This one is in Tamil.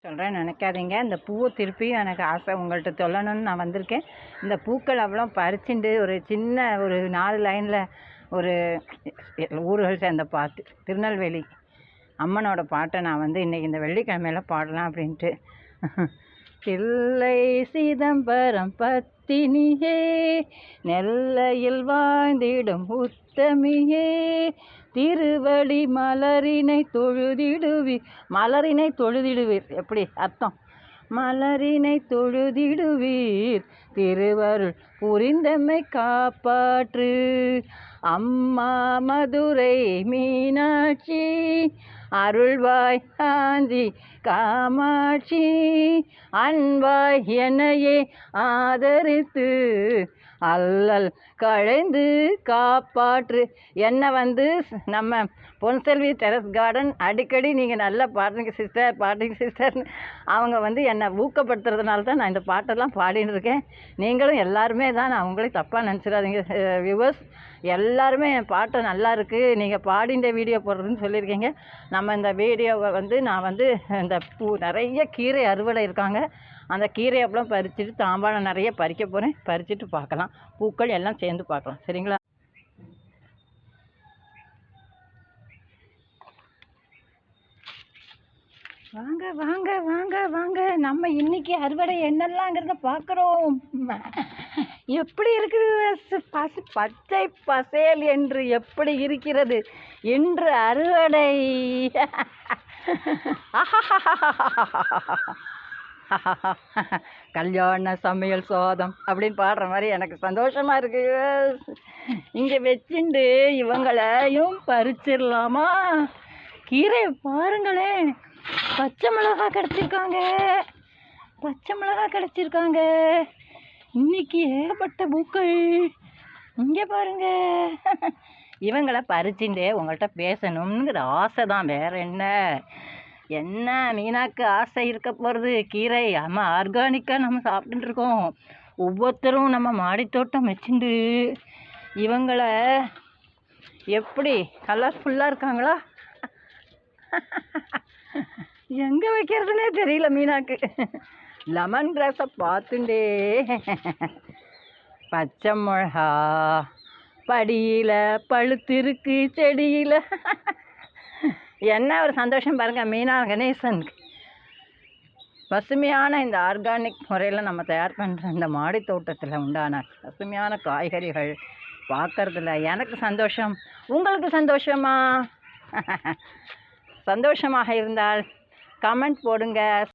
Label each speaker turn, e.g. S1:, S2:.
S1: சொல்கிறேன் நினைக்காதீங்க. இந்த பூவை திருப்பியும் எனக்கு ஆசை உங்கள்கிட்ட சொல்லணும்னு நான் வந்திருக்கேன். இந்த பூக்கள் அவ்வளோ பறிச்சுண்டு ஒரு சின்ன ஒரு 4 லைனில் ஒரு ஊர்கள் சேர்ந்த பாட்டு, திருநெல்வேலி அம்மனோட பாட்டை நான் வந்து இன்றைக்கி இந்த வெள்ளிக்கிழமையில் பாடலாம் அப்படின்ட்டு. தில்லை சிதம்பரம் பத்தினியே, நெல்லையில் வாழ்ந்திடும் உத்தமியே, திருவடி மலரினை தொழுதிடுவீர். மலரினை தொழுதிடுவீர் எப்படி அர்த்தம்? மலரினை தொழுதிடுவீர், திருவருள் புரிந்தமை காப்பாற்று. அம்மா மதுரை மீனாட்சி, அருள்வாய் காஞ்சி காமாட்சி, அன்பாய் என்னையே ஆதரித்து அல்லல் களைந்து காப்பாற்று. என்னை வந்து நம்ம பொன்செல்வி டெரஸ் கார்டன் அடிக்கடி நீங்கள் நல்லா பாடுறீங்க சிஸ்டர்னு அவங்க வந்து என்னை ஊக்கப்படுத்துறதுனால தான் நான் இந்த பாட்டெல்லாம் பாடின்னு இருக்கேன். நீங்களும் எல்லாருமே தான், நான் உங்களையும் தப்பாக நினச்சிடாதீங்க வியூவர்ஸ். எல்லாருமே என் பாட்டு நல்லா இருக்குது, நீங்கள் பாடின்ற வீடியோ போடுறதுன்னு சொல்லியிருக்கீங்க. நம்ம இந்த வீடியோவை வந்து நான் வந்து இந்த நிறைய கீரை அறுவடை இருக்காங்க, அந்த கீரை அப்பெல்லாம் பறிச்சுட்டு தாம்பாளம் நிறைய பறிக்க போகிறேன். பறிச்சுட்டு பார்க்கலாம், பூக்கள் எல்லாம் சேர்ந்து பார்க்கலாம். சரிங்களா? வாங்க வாங்க வாங்க வாங்க, நம்ம இன்னைக்கு அறுவடை என்னெல்லாங்கிறத பார்க்குறோம். எப்படி இருக்குது பச்சை பசேல் என்று எப்படி இருக்கிறது இன்று அறுவடை. கல்யாண சமையல் சோதம் அப்படின்னு பாடுற மாதிரி எனக்கு சந்தோஷமா இருக்கு. இங்கே வச்சுண்டு இவங்களையும் பறிச்சிடலாமா? கீரை பாருங்களேன், பச்சை மிளகா கிடச்சிருக்காங்க, பச்சை மிளகா கிடச்சிருக்காங்க. இன்னைக்கு ஏகப்பட்ட பூக்கள். இங்கே பாருங்க, இவங்களை பறிச்சுட்டே உங்கள்கிட்ட பேசணுங்கிற ஆசை தான், வேற என்ன. என்ன மீனாக்கு ஆசை இருக்க போகிறது? கீரை ஆமாம், ஆர்கானிக்காக நம்ம சாப்பிட்டுட்டு இருக்கோம். ஒவ்வொருத்தரும் நம்ம மாடித்தோட்டம் வச்சுண்டு இவங்களை எப்படி கலர்ஃபுல்லாக இருக்காங்களா, எங்கே வைக்கிறதுனே தெரியல மீனாக்கு. லெமன் கிராஸை பார்த்துண்டே பச்சை மிளகா படியில் பழுத்திருக்கு செடியில். என்ன ஒரு சந்தோஷம் பாருங்கள் மீனா கணேசனுக்கு. பசுமையான இந்த ஆர்கானிக் முறையில் நம்ம தயார் பண்ணுற இந்த மாடி தோட்டத்தில் உண்டான பசுமையான காய்கறிகள் பார்க்குறதுல எனக்கு சந்தோஷம். உங்களுக்கு சந்தோஷமா? சந்தோஷமாக இருந்தால் கமெண்ட் போடுங்க.